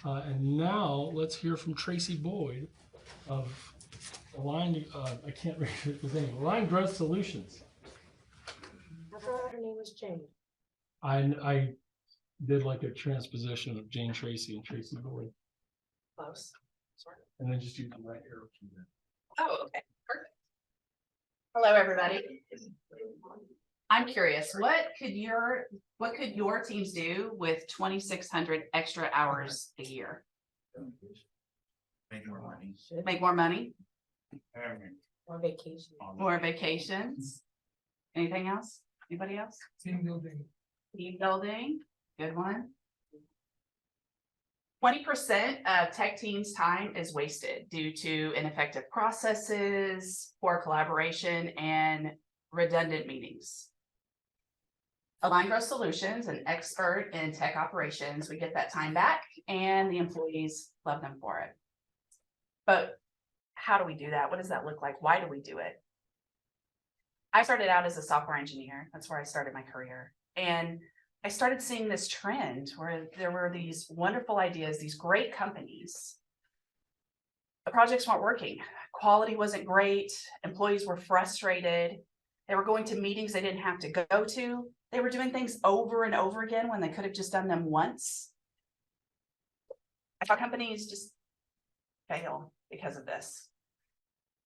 And now let's hear from Tracy Boyd of Aligned, I can't read his name, Aligned Growth Solutions. I thought her name was Jane. I did like a transposition of Jane Tracy and Tracy Boyd. Close. Sort of. And then just use the right arrow key there. Oh, okay, perfect. Hello, everybody. I'm curious, what could your teams do with 2,600 extra hours a year? Make more money. Make more money? Or vacation. More vacations? Anything else? Anybody else? Team building. Team building, good one. 20% of tech teams' time is wasted due to ineffective processes, poor collaboration, and redundant meetings. Aligned Growth Solutions, an expert in tech operations, we get that time back and the employees love them for it. But how do we do that? What does that look like? Why do we do it? I started out as a software engineer. That's where I started my career. And I started seeing this trend where there were these wonderful ideas, these great companies. The projects weren't working. Quality wasn't great. Employees were frustrated. They were going to meetings they didn't have to go to. They were doing things over and over again when they could have just done them once. I thought companies just fail because of this.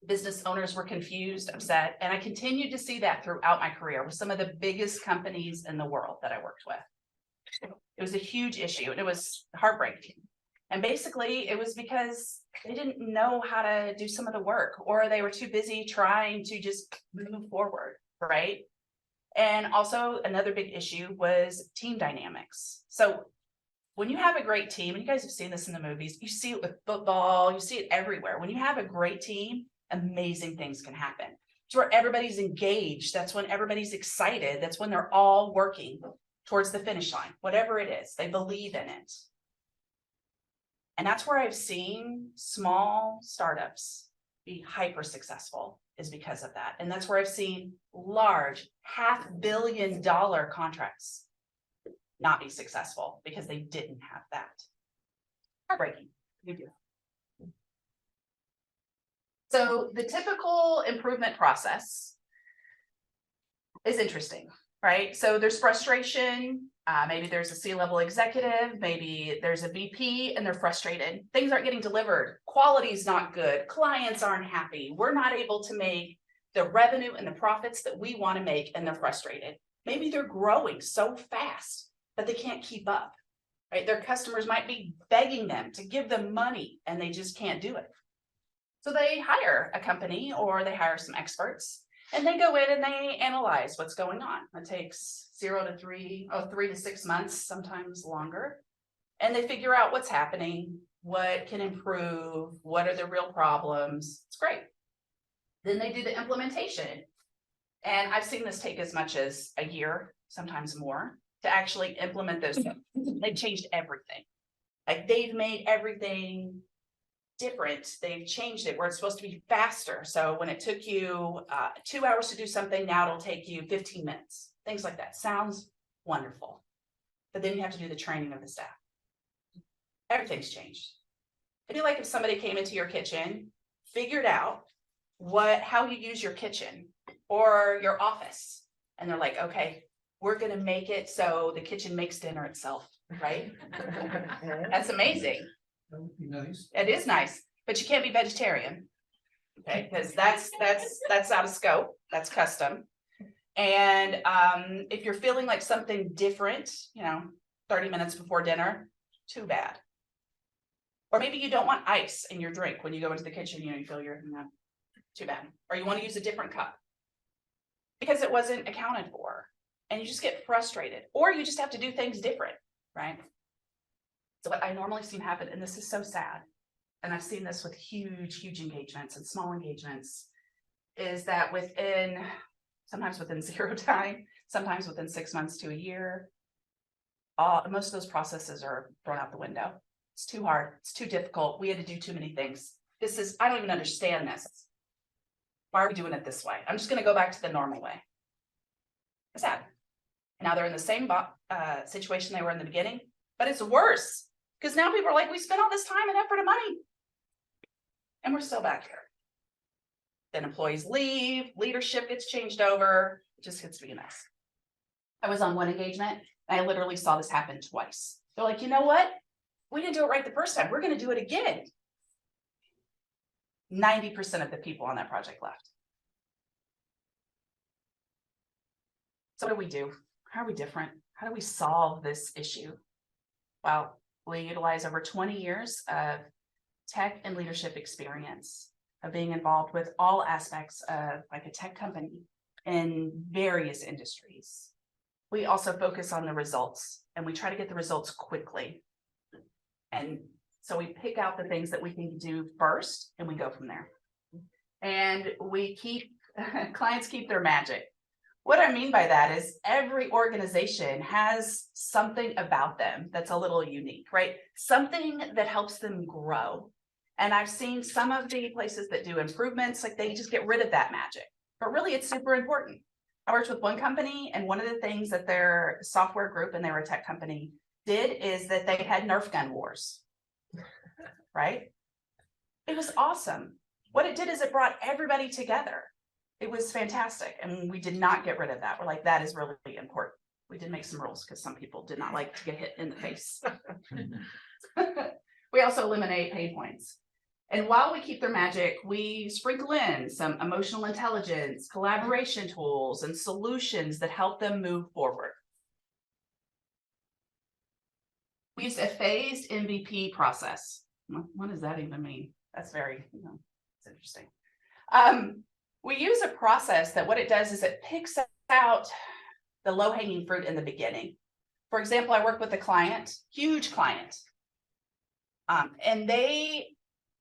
Business owners were confused, upset, and I continued to see that throughout my career with some of the biggest companies in the world that I worked with. It was a huge issue and it was heartbreaking. And basically it was because they didn't know how to do some of the work, or they were too busy trying to just move forward, right? And also another big issue was team dynamics. So when you have a great team, and you guys have seen this in the movies, you see it with football, you see it everywhere. When you have a great team, amazing things can happen. It's where everybody's engaged. That's when everybody's excited. That's when they're all working towards the finish line, whatever it is, they believe in it. And that's where I've seen small startups be hyper successful, is because of that. And that's where I've seen large $500 million contracts not be successful because they didn't have that. Heartbreaking. You do. So the typical improvement process is interesting, right? So there's frustration. Maybe there's a C-level executive, maybe there's a VP and they're frustrated. Things aren't getting delivered. Quality is not good. Clients aren't happy. We're not able to make the revenue and the profits that we want to make, and they're frustrated. Maybe they're growing so fast, but they can't keep up, right? Their customers might be begging them to give them money and they just can't do it. So they hire a company or they hire some experts and they go in and they analyze what's going on. It takes 3 to 6 months, sometimes longer. And they figure out what's happening, what can improve, what are the real problems. It's great. Then they do the implementation. And I've seen this take as much as a year, sometimes more, to actually implement those things. They've changed everything. Like they've made everything different. They've changed it where it's supposed to be faster. So when it took you 2 hours to do something, now it'll take you 15 minutes. Things like that. Sounds wonderful. But then you have to do the training of the staff. Everything's changed. It'd be like if somebody came into your kitchen, figured out how you use your kitchen or your office. And they're like, okay, we're going to make it so the kitchen makes dinner itself, right? That's amazing. That would be nice. It is nice, but you can't be vegetarian. Okay, because that's out of scope. That's custom. And if you're feeling like something different, 30 minutes before dinner, too bad. Or maybe you don't want ice in your drink when you go into the kitchen, you feel too bad. Or you want to use a different cup because it wasn't accounted for. And you just get frustrated, or you just have to do things different, right? So what I normally see happen, and this is so sad, and I've seen this with huge engagements and small engagements, is that sometimes within zero time, sometimes within 6 months to a year, most of those processes are thrown out the window. It's too hard. It's too difficult. We had to do too many things. I don't even understand this. Why are we doing it this way? I'm just going to go back to the normal way. It's sad. Now they're in the same situation they were in the beginning, but it's worse Because now people are like, we spent all this time and effort and money. And we're still back here. Then employees leave, leadership gets changed over, it just gets to be a mess. I was on one engagement, and I literally saw this happen twice. They're like, you know what? We didn't do it right the first time. We're gonna do it again. 90% of the people on that project left. So what do we do? How are we different? How do we solve this issue? Well, we utilize over 20 years of tech and leadership experience of being involved with all aspects of like a tech company in various industries. We also focus on the results, and we try to get the results quickly. And so we pick out the things that we can do first, and we go from there. And we keep, clients keep their magic. What I mean by that is every organization has something about them that's a little unique, right? Something that helps them grow. And I've seen some of the places that do improvements, like they just get rid of that magic, but really it's super important. I worked with one company, and one of the things that their software group, and they were a tech company, did is that they had Nerf gun wars, right? It was awesome. What it did is it brought everybody together. It was fantastic. And we did not get rid of that. We're like, that is really important. We did make some rules because some people did not like to get hit in the face. We also eliminate pain points. And while we keep their magic, we sprinkle in some emotional intelligence, collaboration tools, and solutions that help them move forward. We use a phased MVP process. What does that even mean? That's very, it's interesting. We use a process that what it does is it picks out the low-hanging fruit in the beginning. For example, I work with a client, huge client, and they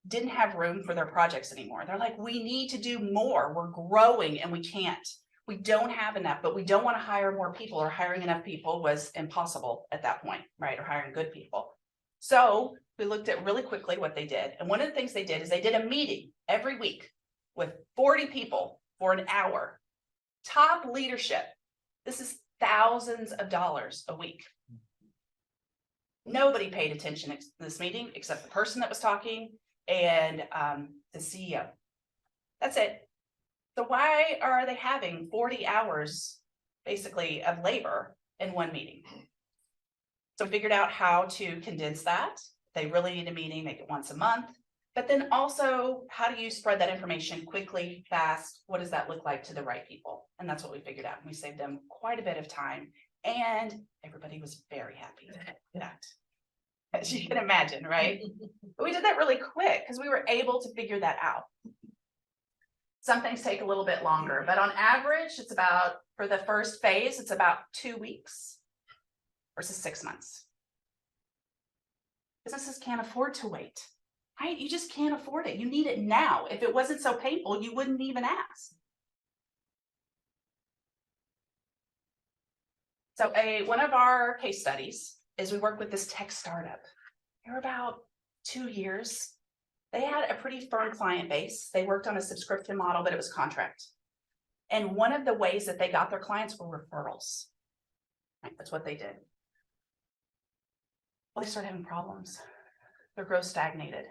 didn't have room for their projects anymore. They're like, we need to do more. We're growing and we can't. We don't have enough, but we don't want to hire more people, or hiring enough people was impossible at that point, right? Or hiring good people. So we looked at really quickly what they did. And one of the things they did is they did a meeting every week with 40 people for an hour. Top leadership. This is thousands of dollars a week. Nobody paid attention to this meeting except the person that was talking and the CEO. That's it. So why are they having 40 hours basically of labor in one meeting? So we figured out how to condense that. They really need a meeting, make it once a month. But then also, how do you spread that information quickly, fast? What does that look like to the right people? And that's what we figured out. We saved them quite a bit of time, and everybody was very happy with that. As you can imagine, right? But we did that really quick because we were able to figure that out. Some things take a little bit longer, but on average, it's about, for the first phase, it's about 2 weeks versus 6 months. Businesses can't afford to wait, right? You just can't afford it. You need it now. If it wasn't so painful, you wouldn't even ask. So one of our case studies is we work with this tech startup. They were about 2 years. They had a pretty firm client base. They worked on a subscription model, but it was contract. And one of the ways that they got their clients were referrals. Right? That's what they did. Well, they started having problems. Their growth stagnated,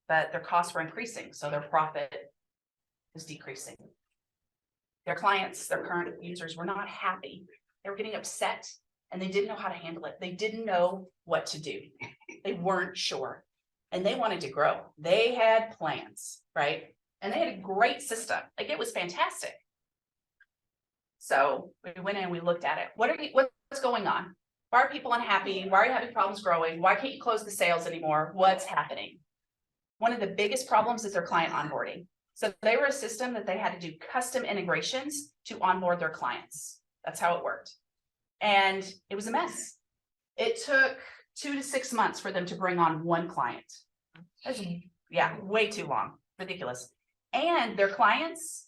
but their costs were increasing, so their profit was decreasing. Their clients, their current users, were not happy. They were getting upset, and they didn't know how to handle it. They didn't know what to do. They weren't sure, and they wanted to grow. They had plans, right? And they had a great system. Like, it was fantastic. So we went in and we looked at it. What's going on? Why are people unhappy? Why are you having problems growing? Why can't you close the sales anymore? What's happening? One of the biggest problems is their client onboarding. So they were a system that they had to do custom integrations to onboard their clients. That's how it worked. And it was a mess. It took 2 to 6 months for them to bring on one client. That's, yeah, way too long. Ridiculous. And their clients,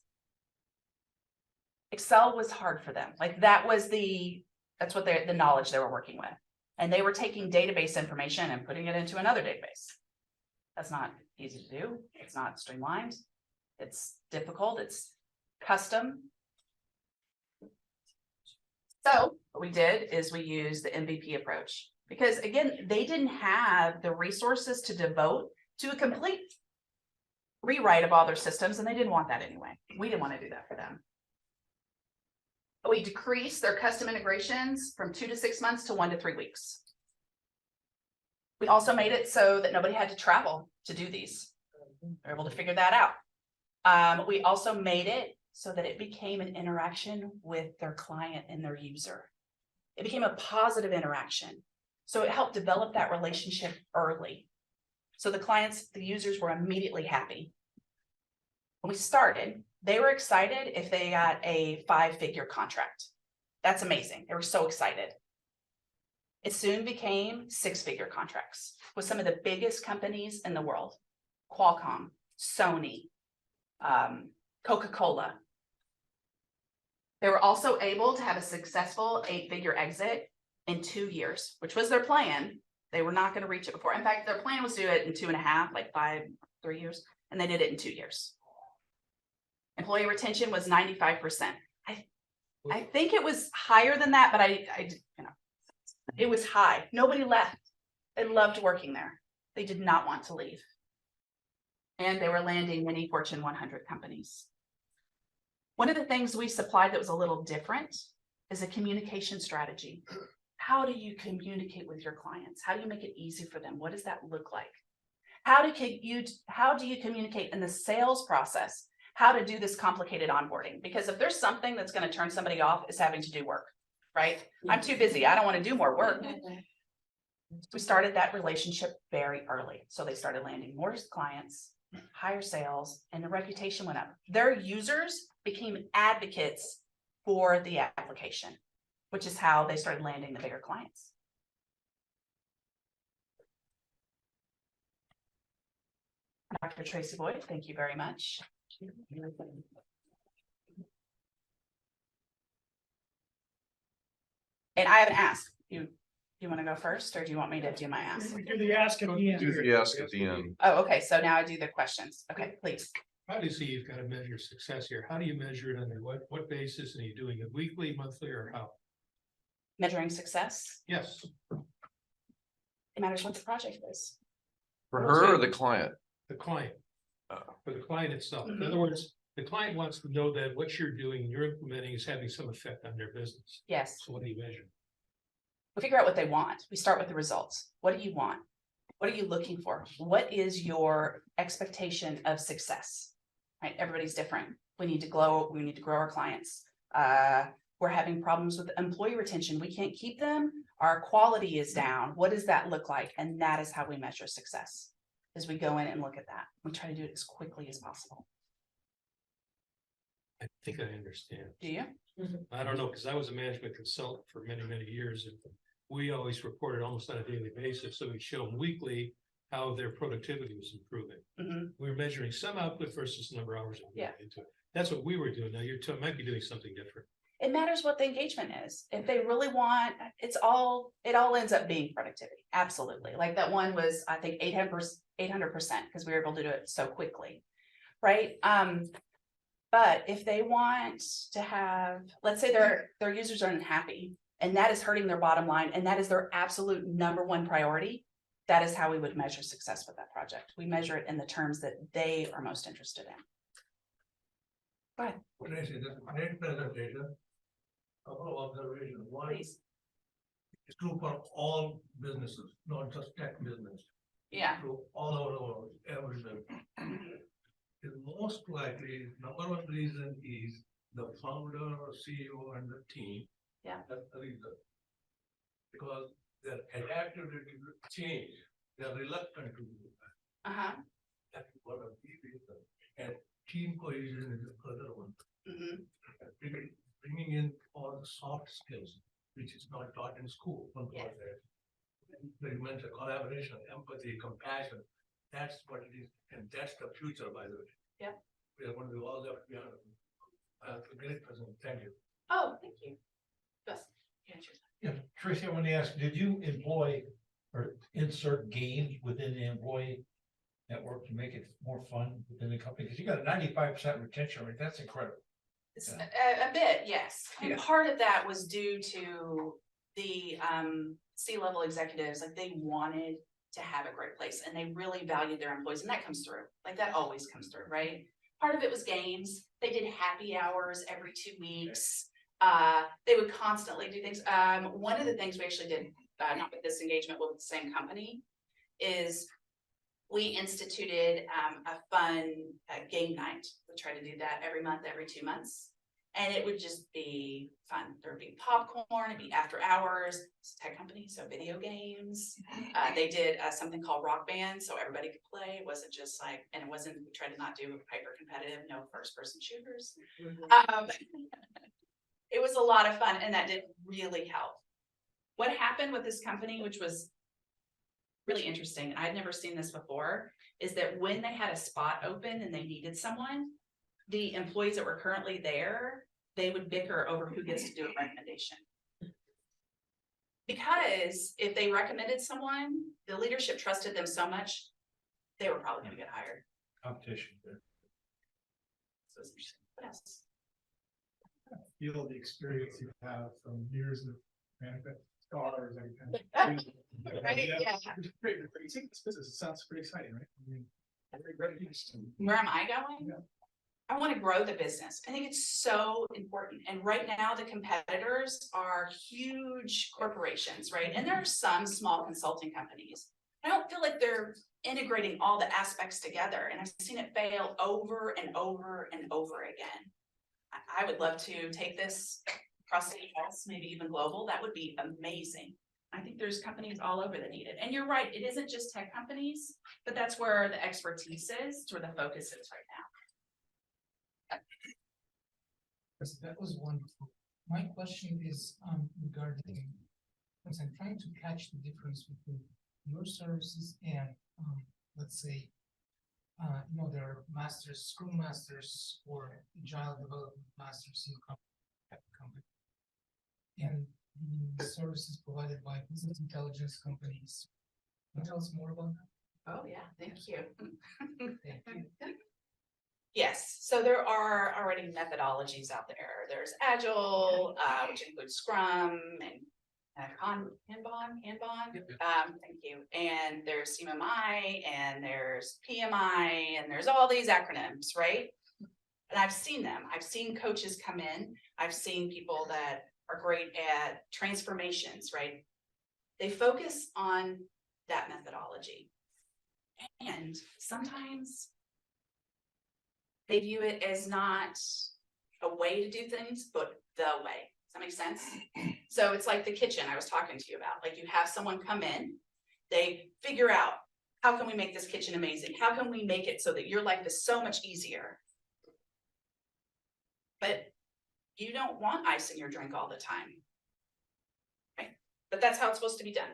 Excel was hard for them. Like, that's what the knowledge they were working with. And they were taking database information and putting it into another database. That's not easy to do. It's not streamlined. It's difficult. It's custom. So what we did is we used the MVP approach. Because again, they didn't have the resources to devote to a complete rewrite of all their systems, and they didn't want that anyway. We didn't want to do that for them. We decreased their custom integrations from 2 to 6 months to 1 to 3 weeks. We also made it so that nobody had to travel to do these. We're able to figure that out. We also made it so that it became an interaction with their client and their user. It became a positive interaction. So it helped develop that relationship early. So the clients, the users were immediately happy. When we started, they were excited if they got a 5-figure contract. That's amazing. They were so excited. It soon became 6-figure contracts with some of the biggest companies in the world. Qualcomm, Sony, Coca-Cola. They were also able to have a successful 8-figure exit in 2 years, which was their plan. They were not going to reach it before. In fact, their plan was to do it in 2.5, like 3 years, and they did it in 2 years. Employee retention was 95%. I think it was higher than that, but it was high. Nobody left. They loved working there. They did not want to leave. And they were landing many Fortune 100 companies. One of the things we supplied that was a little different is a communication strategy. How do you communicate with your clients? How do you make it easy for them? What does that look like? How do you communicate in the sales process? How to do this complicated onboarding? Because if there's something that's going to turn somebody off, is having to do work, right? I'm too busy. I don't want to do more work. We started that relationship very early. So they started landing more clients, higher sales, and the reputation went up. Their users became advocates for the application, which is how they started landing the bigger clients. Dr. Tracy Boyd, thank you very much. And I haven't asked you. You want to go first, or do you want me to do my ask? We do the ask at the end. Do the ask at the end. Oh, okay. So now I do the questions. Okay, please. Obviously, you've got to measure success here. How do you measure it under what basis? And are you doing it weekly, monthly, or how? Measuring success. Yes. It matters what the project is. For her or the client? The client. Oh. For the client itself. In other words, the client wants to know that what you're doing and you're implementing is having some effect on their business. Yes. So what do you measure? We figure out what they want. We start with the results. What do you want? What are you looking for? What is your expectation of success? Right? Everybody's different. We need to grow. We need to grow our clients. We're having problems with employee retention. We can't keep them. Our quality is down. What does that look like? And that is how we measure success. As we go in and look at that, we try to do it as quickly as possible. I think I understand. Do you? I don't know, because I was a management consultant for many, many years, and we always reported almost on a daily basis. So we show them weekly how their productivity was improving. Mhm. We were measuring some output versus the number of hours. Yeah. Into it. That's what we were doing. Now might be doing something different. It matters what the engagement is. If they really want, it all ends up being productivity. Absolutely. Like that one was, I think 800%, because we were able to do it so quickly. Right. But if they want to have, let's say their users are unhappy and that is hurting their bottom line, and that is their absolute #1 priority, that is how we would measure success with that project. We measure it in the terms that they are most interested in. Go ahead. Tracy, this great presentation. Couple of observations. One, Please. it's true for all businesses, not just tech business. Yeah. True all over the world, every business. The most likely, #1 reason is the founder or CEO and the team. Yeah. That's the reason. Because they're adapted to change, they're reluctant to do that. Uh-huh. That's one of the reasons. And team cohesion is the other one. Mm-hmm. Bringing in all the soft skills, which is not taught in school. Yes. You mentioned collaboration, empathy, compassion. That's what it is, and that's the future, by the way. Yeah. We are going to do all that behind. A great present. Thank you. Oh, thank you. Yes. Yeah, Tracy, I want to ask, did you employ or insert games within the employee network to make it more fun within the company? Because you got a 95% retention rate. That's incredible. It's a bit, yes. And Yeah. part of that was due to the C-level executives, like they wanted to have a great place and they really valued their employees, and that comes through, like that always comes through, right? Part of it was games. They did happy hours every 2 weeks. They would constantly do things. One of the things we actually did, not with this engagement, but with the same company, is we instituted a fun game night. We try to do that every month, every 2 months. And it would just be fun. There would be popcorn, it'd be after hours. It's a tech company, so video games. They did something called Rock Band, so everybody could play. It wasn't just like, and it wasn't, we tried to not do hyper competitive, no first person shooters. It was a lot of fun, and that did really help. What happened with this company, which was really interesting, I'd never seen this before, is that when they had a spot open and they needed someone, the employees that were currently there, they would bicker over who gets to do a recommendation. Because if they recommended someone, the leadership trusted them so much, they were probably gonna get hired. Competition there. So it's interesting. What else? Feel the experience you have from years of management, scholars, and Right, yeah. Great, but you take this business, it sounds pretty exciting, right? I mean, very interesting. Where am I going? Yeah. I want to grow the business. I think it's so important. And right now the competitors are huge corporations, right? And there are some small consulting companies. I don't feel like they're integrating all the aspects together, and I've seen it fail over and over and over again. I would love to take this across the US, maybe even global. That would be amazing. I think there's companies all over that need it. And you're right, it isn't just tech companies, but that's where the expertise is, it's where the focus is right now. That was wonderful. My question is regarding, because I'm trying to catch the difference between your services and let's say, there are masters, Scrum masters, or agile development masters in company, and the services provided by business intelligence companies. Can you tell us more about that? Oh, yeah, thank you. Thank you. Yes, so there are already methodologies out there. There's Agile, which includes Scrum and Kanban. Thank you. And there's CMMI, and there's PMI, and there's all these acronyms, right? And I've seen them. I've seen coaches come in. I've seen people that are great at transformations, right? They focus on that methodology. And sometimes they view it as not a way to do things, but the way. Does that make sense? So it's like the kitchen I was talking to you about. Like you have someone come in, they figure out, how can we make this kitchen amazing? How can we make it so that your life is so much easier? But you don't want ice in your drink all the time, right? But that's how it's supposed to be done.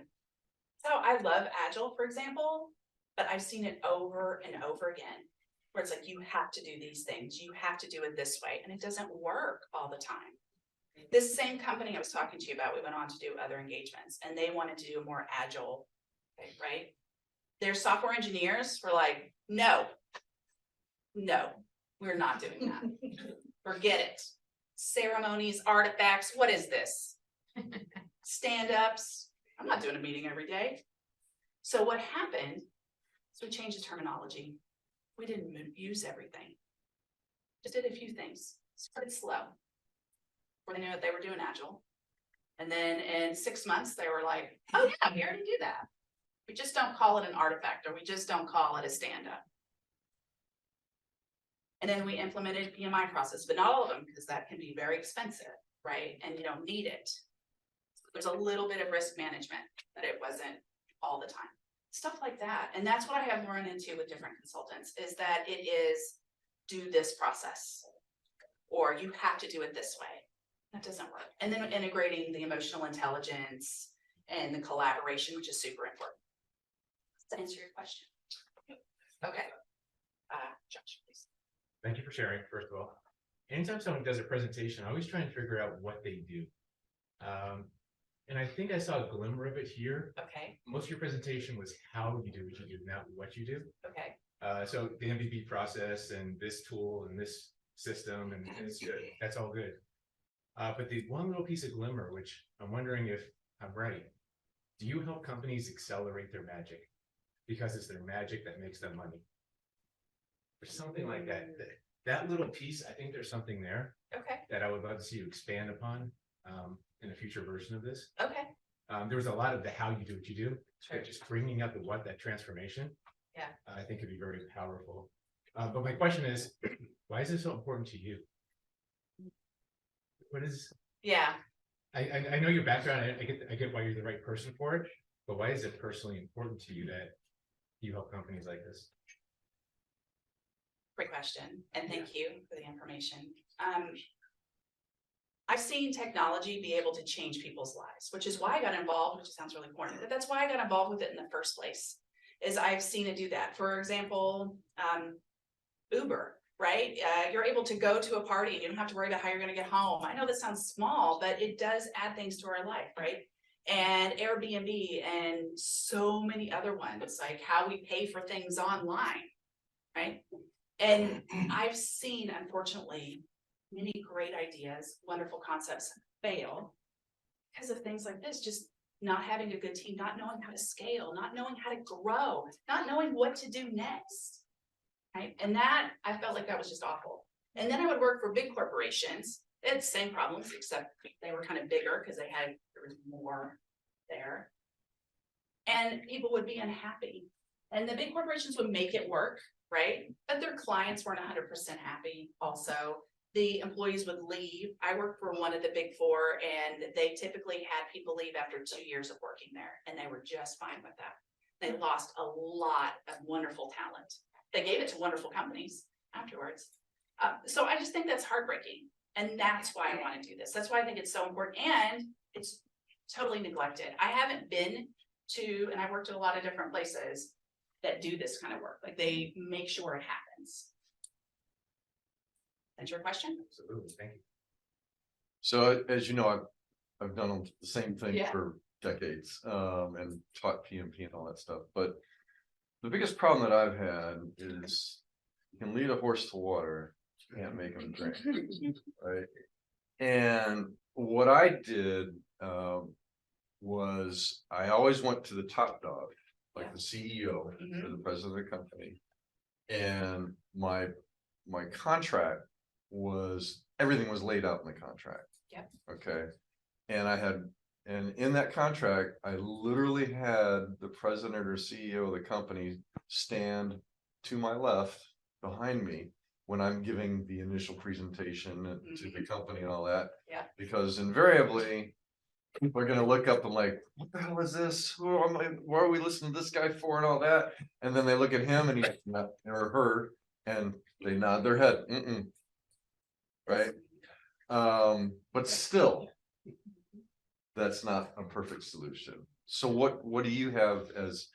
So I love Agile, for example, but I've seen it over and over again, where it's like, you have to do these things, you have to do it this way, and it doesn't work all the time. This same company I was talking to you about, we went on to do other engagements, and they wanted to do a more agile thing, right? Their software engineers were like, no, we're not doing that. Forget it. Ceremonies, artifacts, what is this? Stand-ups, I'm not doing a meeting every day. So what happened is we changed the terminology. We didn't use everything. Just did a few things. Started slow. Before they knew it, they were doing Agile. And then in 6 months, they were like, oh yeah, we already do that. We just don't call it an artifact, or we just don't call it a stand-up. And then we implemented PMI process, but not all of them, because that can be very expensive, right? And you don't need it. There's a little bit of risk management, but it wasn't all the time. Stuff like that. And that's what I have run into with different consultants, is that it is do this process, or you have to do it this way. That doesn't work. And then integrating the emotional intelligence and the collaboration, which is super important. Does that answer your question? Okay. Josh, please. Thank you for sharing, first of all. Anytime someone does a presentation, I always try and figure out what they do. And I think I saw a glimmer of it here. Okay. Most of your presentation was how you do what you do, not what you do. Okay. So the MVP process and this tool and this system, and it's good. That's all good. But the one little piece of glimmer, which I'm wondering if I'm right. do you help companies accelerate their magic? Because it's their magic that makes them money. Or something like that. That little piece, I think there's something there Okay, that I would love to see you expand upon in a future version of this. okay, There was a lot of the how you do what you do, sure. but just bringing out the what, that transformation. Yeah. I think could be very powerful. But my question is, why is this so important to you? What is, Yeah, I know your background, I get why you're the right person for it, but why is it personally important to you that you help companies like this? great question, and thank you for the information. I've seen technology be able to change people's lives, which is why I got involved, which sounds really corny, but that's why I got involved with it in the first place, is I've seen it do that. For example, Uber, right? You're able to go to a party and you don't have to worry about how you're gonna get home. I know this sounds small, but it does add things to our life, right? And Airbnb and so many other ones, like how we pay for things online, right? And I've seen, unfortunately, many great ideas, wonderful concepts fail because of things like this, just not having a good team, not knowing how to scale, not knowing how to grow, not knowing what to do next. Right? And that, I felt like that was just awful. And then I would work for big corporations. They had the same problems, except they were kind of bigger because there was more there. And people would be unhappy. And the big corporations would make it work, right? But their clients weren't 100% happy also. The employees would leave. I worked for one of the big four, and they typically had people leave after 2 years of working there, and they were just fine with that. They lost a lot of wonderful talent. They gave it to wonderful companies afterwards. So I just think that's heartbreaking. And that's why I want to do this. That's why I think it's so important. And it's totally neglected. I haven't been to, and I worked at a lot of different places that do this kind of work. Like they make sure it happens. That's your question? Absolutely, thank you. So as you know, I've done the same thing Yeah. for decades, and taught PMP and all that stuff, but the biggest problem that I've had is you can lead a horse to water, you can't make him drink, right? And what I did was I always went to the top dog, like the CEO or the president of the company. And my contract was, everything was laid out in the contract. Yep. Okay. And in that contract, I literally had the president or CEO of the company stand to my left behind me when I'm giving the initial presentation to the company and all that. Yeah. Because invariably, people are going to look up and like, what the hell is this? Why are we listening to this guy for and all that? And then they look at him and he or her and they nod their head. Right. But still, that's not a perfect solution. So what do you have as,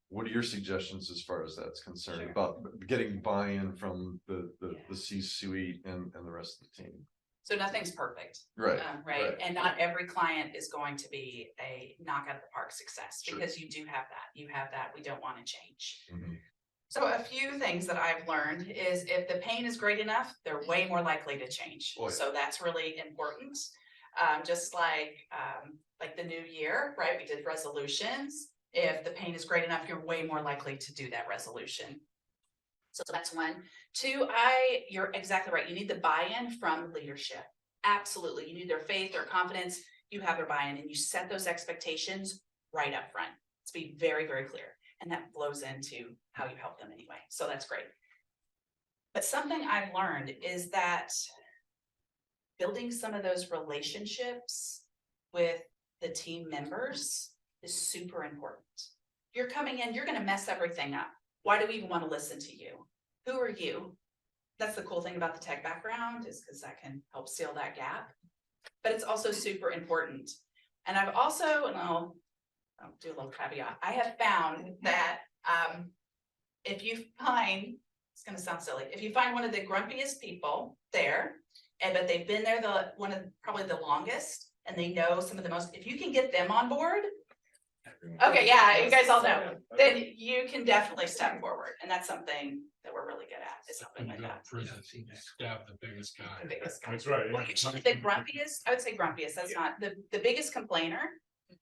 what are your suggestions as far as that's concerned? Sure. About getting buy-in from the C-suite and the rest of the team? So nothing's perfect. Right. Right. And not every client is going to be a knock out of the park success, Sure. because you do have that. You have that. We don't want to change. Mhm. So a few things that I've learned is if the pain is great enough, they're way more likely to change. Oh, yeah. So that's really important. Just like the new year, right? We did resolutions. If the pain is great enough, you're way more likely to do that resolution. So that's one. Two, you're exactly right. You need the buy-in from leadership. Absolutely. You need their faith, their confidence. You have their buy-in and you set those expectations right up front. Let's be very, very clear. And that flows into how you help them anyway. So that's great. But something I've learned is that building some of those relationships with the team members is super important. You're coming in, you're going to mess everything up. Why do we even want to listen to you? Who are you? That's the cool thing about the tech background, is because that can help seal that gap. But it's also super important. And I've also, and I'll do a little caveat, I have found that if you find, it's going to sound silly, if you find one of the grumpiest people there, but they've been there probably the longest, and they know some of the most, if you can get them on board, okay, yeah, you guys all know, then you can definitely step forward. And that's something that we're really good at, is something like that. Stab the biggest guy. The biggest guy. That's right. Well, usually the grumpiest, I would say grumpiest, that's not, the biggest complainer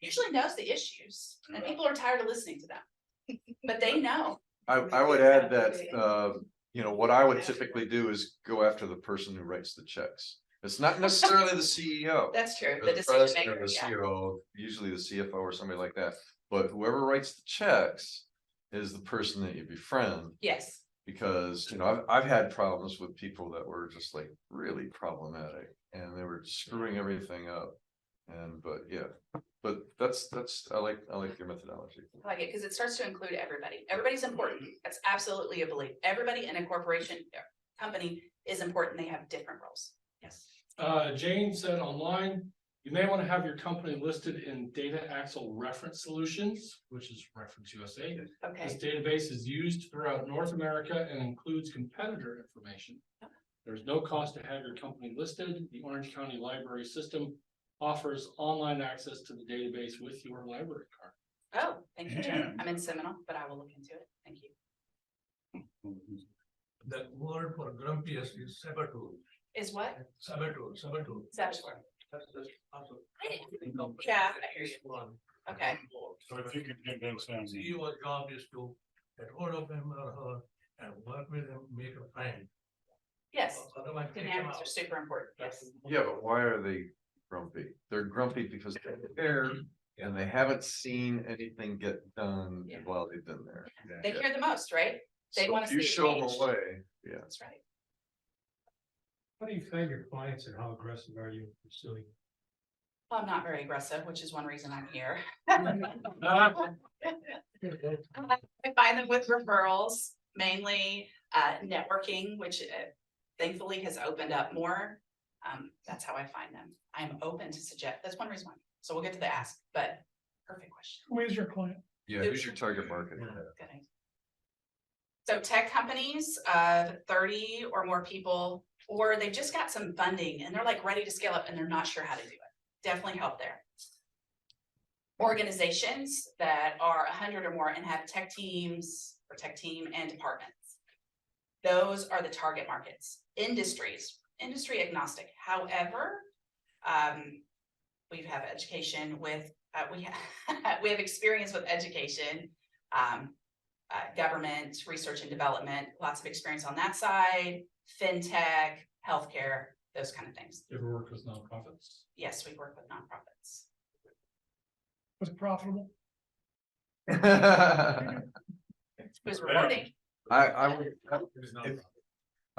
usually knows the issues, and people are tired of listening to them. But they know. I would add that, you know, what I would typically do is go after the person who writes the checks. It's not necessarily the CEO. That's true, or the decision president or maker, the yeah. CEO, usually the CFO or somebody like that, but whoever writes the checks is the person that you befriend. Yes, Because, you know, I've had problems with people that were just like really problematic and they were screwing everything up. And, but yeah, but that's, I like your methodology. I like it, because it starts to include everybody. Everybody's important. That's absolutely a belief. Everybody in a corporation, company is important. They have different roles. Yes. Jane said online, you may want to have your company listed in Data Axle Reference Solutions, which is Reference USA. This Okay, database is used throughout North America and includes competitor information. There's no cost to have your company listed. The Orange County Library System offers online access to the database with your library card. oh, thank you, Jen. I'm in Seminole, but I will look into it. Thank you. The word for grumpiest is saboteur. Is what? Saboteur. Saboteur. That's also. Yeah, I hear you. One. Okay. So if you could convince them. CEO's job is to get hold of him or her and work with him, make a plan. Yes, Otherwise, take him dynamics out. are super important. Yes. Yeah, but why are they grumpy? They're grumpy because they're there and they haven't seen anything get done Yeah. while they've been there. They care the most, right? They So wanna if you see it show them change. a way, yeah. That's right. How do you find your clients and how aggressive are you in pursuing? Well, I'm not very aggressive, which is one reason I'm here. I find them with referrals, mainly networking, which thankfully has opened up more. That's how I find them. I'm open to suggest, that's one reason why. So we'll get to the ask, but perfect question. Who is your client? Yeah, who's your target market? Good idea. So tech companies, 30 or more people, or they've just got some funding and they're like ready to scale up and they're not sure how to do it. Definitely help there. Organizations that are 100 or more and have tech teams or tech team and departments. Those are the target markets. Industries, industry agnostic. However, we have education with, we have experience with education, government, research and development, lots of experience on that side, fintech, healthcare, those kind of things. You ever worked with nonprofits? Yes, we work with nonprofits. Was it profitable? Who's reporting? I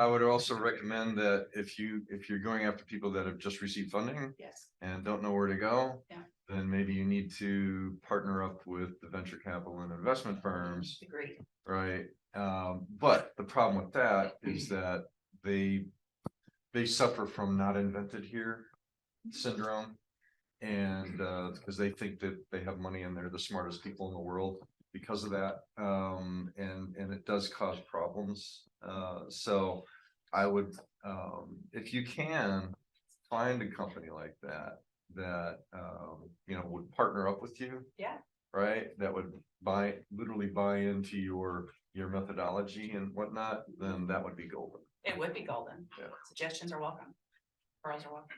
would also recommend that if you're going after people that have just received funding Yes. and don't know where to go, Yeah. then maybe you need to partner up with the venture capital and investment firms, Agreed. right? But the problem with that is that they suffer from not invented here syndrome. And because they think that they have money and they're the smartest people in the world because of that. And it does cause problems. So I would, if you can find a company like that, you know, would partner up with you. Yeah. Right, that would literally buy into your methodology and whatnot, then that would be golden. It would be golden. Yeah. Suggestions are welcome. Pearls are welcome.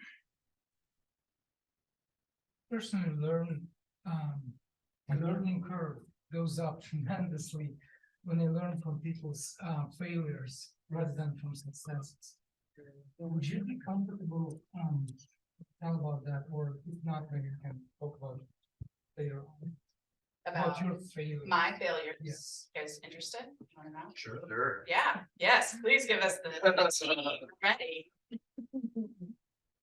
Personally the learning curve goes up tremendously when I learn from people's failures rather than from successes. Would you be comfortable tell about that, or if not, maybe you can talk about it later on? About your failure. my failures. Yes. You guys interested? You wanna know? Sure. Yeah, yes, please give us the tea. Ready.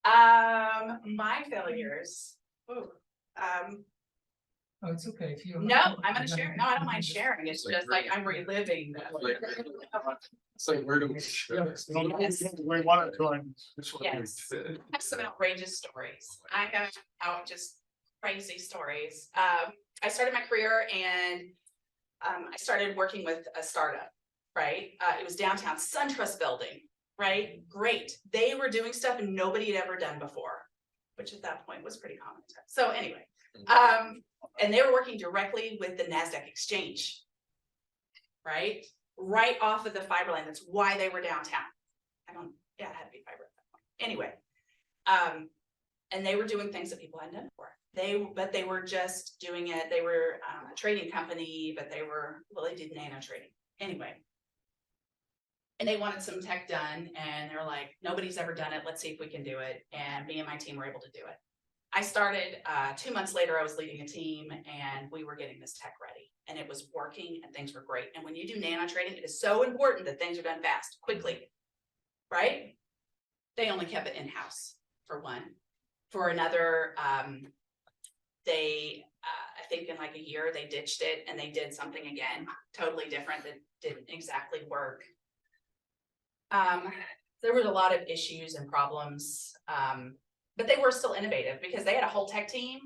My failures. Ooh, Oh, it's okay if you. no, I'm gonna share. No, I don't mind sharing. It's just like I'm reliving. So where do we? Yes. We want to join. Yes. I have some outrageous stories. I have just crazy stories. I started my career and I started working with a startup, right? It was downtown SunTrust building, right? Great. They were doing stuff and nobody had ever done before, which at that point was pretty common. So anyway, and they were working directly with the NASDAQ exchange, right? Right off of the fiber line. That's why they were downtown. It had to be fiber at that point. Anyway, and they were doing things that people hadn't done before. but they were just doing it, they were a trading company, but they did nano trading, anyway. And they wanted some tech done, and they're like, nobody's ever done it, let's see if we can do it, and me and my team were able to do it. I started, 2 months later, I was leading a team, and we were getting this tech ready, and it was working, and things were great, and when you do nano trading, it is so important that things are done fast, quickly, right? They only kept it in-house, for one. For another, I think in like a year, they ditched it and they did something again, totally different that didn't exactly work. There was a lot of issues and problems, but they were still innovative because they had a whole tech team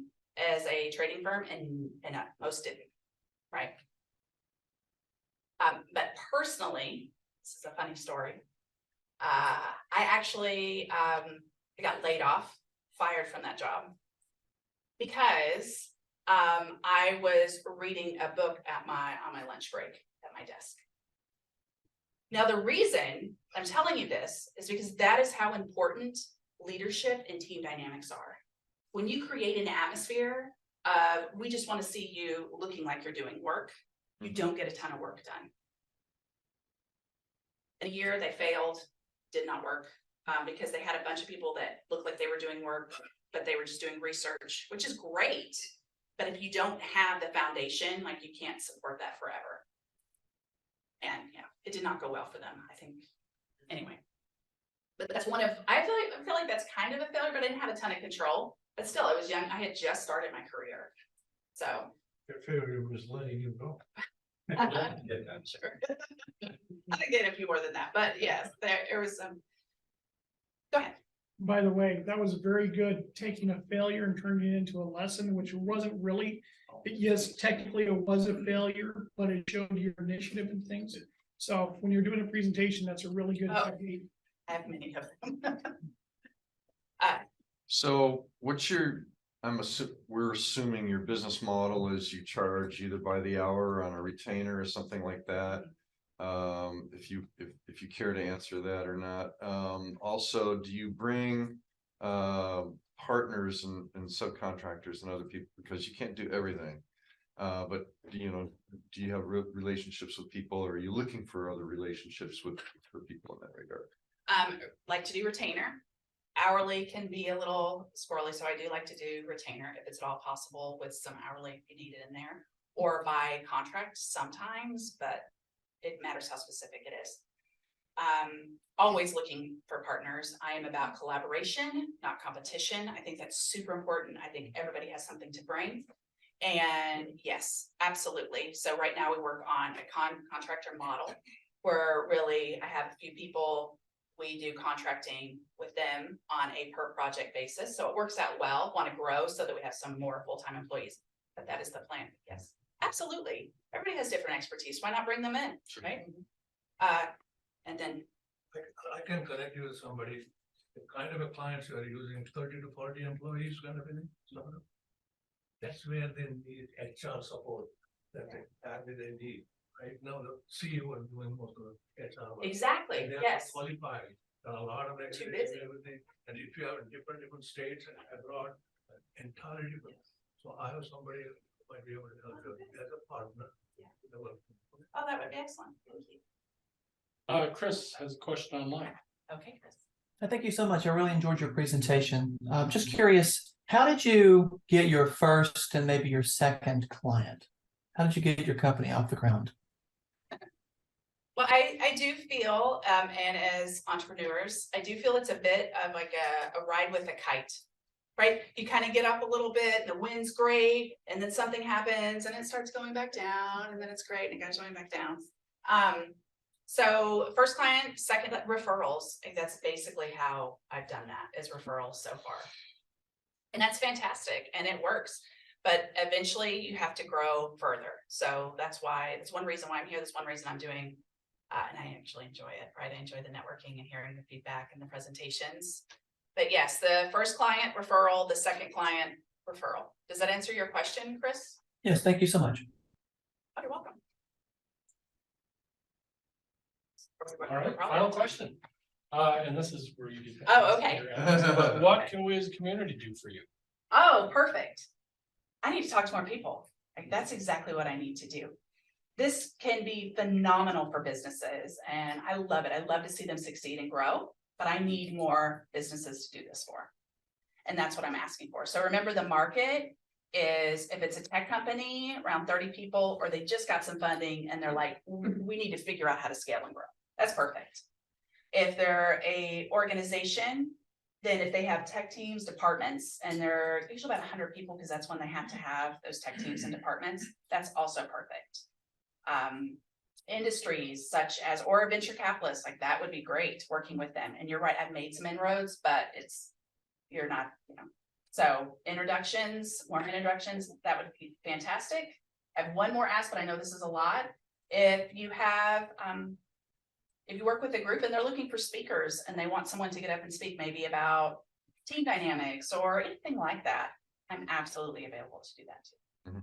as a trading firm and most didn't, right? But personally, this is a funny story. I actually got laid off, fired from that job because I was reading a book on my lunch break at my desk. Now, the reason I'm telling you this is because that is how important leadership and team dynamics are. When you create an atmosphere, we just want to see you looking like you're doing work. You don't get a ton of work done. In a year, they failed, did not work, because they had a bunch of people that looked like they were doing work, but they were just doing research, which is great. But if you don't have the foundation, like, you can't support that forever. And yeah, it did not go well for them, I think. Anyway, but that's one of, I feel like that's kind of a failure, but I didn't have a ton of control. But still, I was young. I had just started my career, so. Your failure was letting you go. I'm sure. I think get a few more than that, but yes, there was some. Go ahead. By the way, that was very good, taking a failure and turning it into a lesson, which wasn't really, yes, technically it was a failure, but it showed your initiative and things. So when you're doing a presentation, that's a really good technique. I have many of them. So what's your, we're assuming your business model is you charge either by the hour or on a retainer or something like that. If you care to answer that or not. Also, do you bring partners and subcontractors and other people, because you can't do everything? But do you have relationships with people, or are you looking for other relationships for people in that regard? Like to do retainer. Hourly can be a little squirrely, so I do like to do retainer if it's at all possible, with some hourly if you need it in there, or by contract sometimes, but it matters how specific it is. Always looking for partners. I am about collaboration, not competition. I think that's super important. I think everybody has something to bring. And yes, absolutely. So right now we work on a contractor model where really I have a few people. We do contracting with them on a per project basis. So it works out well, want to grow so that we have some more full-time employees. But that is the plan. Yes, absolutely. Everybody has different expertise. Why not bring them in, right? And then I can connect you with somebody, the kind of a clients you are using 30 to 40 employees kind of thing. So that's where they need HR support that they need. Right now, the CEO is doing most of the HR work. exactly, And they are yes. qualified, and a lot of Too experience busy. and everything. And if you have different states and abroad, entirely different. So I have somebody who might be able to help you as a partner. Yeah. Oh, that would be excellent. Thank you. Chris has a question online. Okay, Chris. Thank you so much. I really enjoyed your presentation. Just curious, how did you get your first and maybe your second client? How did you get your company off the ground? Well, I do feel, and as entrepreneurs, I do feel it's a bit of like a ride with a kite, right? You kind of get up a little bit, the wind's great, and then something happens and it starts going back down, and then it's great and it goes going back down. So first client, second referrals. I think that's basically how I've done that, is referrals so far. And that's fantastic and it works. But eventually you have to grow further. So that's one reason why I'm here. That's one reason I'm doing, and I actually enjoy it, right? I enjoy the networking and hearing the feedback and the presentations. But yes, the first client referral, the second client referral. Does that answer your question, Chris? Yes, thank you so much. Oh, you're welcome. All right, final question. And this is where you do. Oh, okay. What can we as a community do for you? Oh, perfect. I need to talk to more people. Like, that's exactly what I need to do. This can be phenomenal for businesses and I love it. I love to see them succeed and grow, but I need more businesses to do this for. And that's what I'm asking for. So remember, the market is if it's a tech company, around 30 people, or they just got some funding and they're like, we need to figure out how to scale and grow. That's perfect. If they're a organization, then if they have tech teams, departments, and they're usually about 100 people, because that's when they have to have those tech teams and departments, that's also perfect. Industries such as, or venture capitalists, like that would be great working with them. And you're right, I've made some inroads, but you're not, so introductions, more introductions, that would be fantastic. I have one more ask, but I know this is a lot. If you have, if you work with a group and they're looking for speakers and they want someone to get up and speak maybe about team dynamics or anything like that, I'm absolutely available to do that too.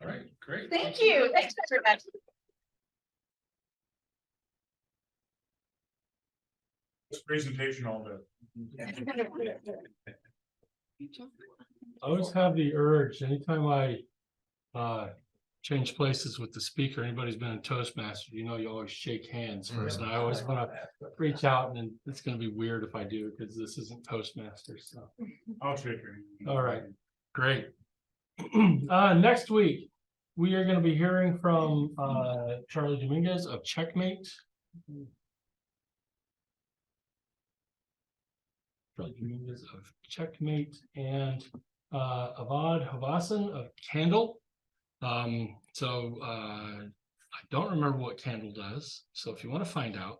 All right, great. Thank you. Thanks, everybody. This presentation all the. I always have the urge, anytime I change places with the speaker, anybody's been in Toastmasters, you always shake hands first, and I always want to reach out, and then it's gonna be weird if I do, because this isn't Toastmasters, so. I'll shake your hand. All right, great. Next week, we are gonna be hearing from Charlie Dominguez of Checkmate. Charlie Dominguez of Checkmate and Avad Havasan of Candle. I don't remember what Candle does, so if you want to find out,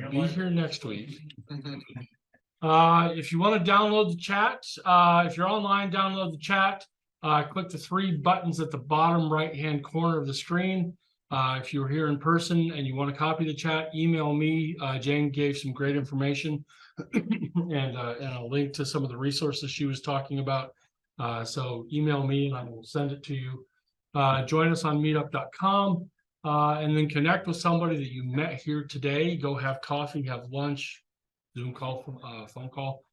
be here next week. If you want to download the chat, if you're online, download the chat. Click the 3 buttons at the bottom right-hand corner of the screen. If you're here in person and you want to copy the chat, email me. Jane gave some great information and a link to some of the resources she was talking about. So email me and I will send it to you. Join us on meetup.com and then connect with somebody that you met here today. Go have coffee, have lunch, Zoom call, phone call.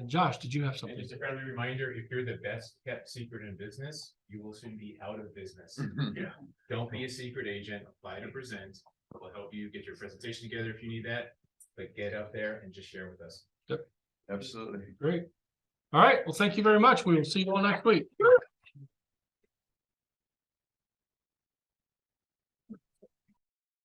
Josh, did you have something? And just a friendly reminder, if you're the best kept secret in business, you will soon be out of business. Yeah. Don't be a secret agent, apply to present. We'll help you get your presentation together if you need that, but get up there and just share with us. Absolutely. Great. All right. Well, thank you very much. We will see you all next week.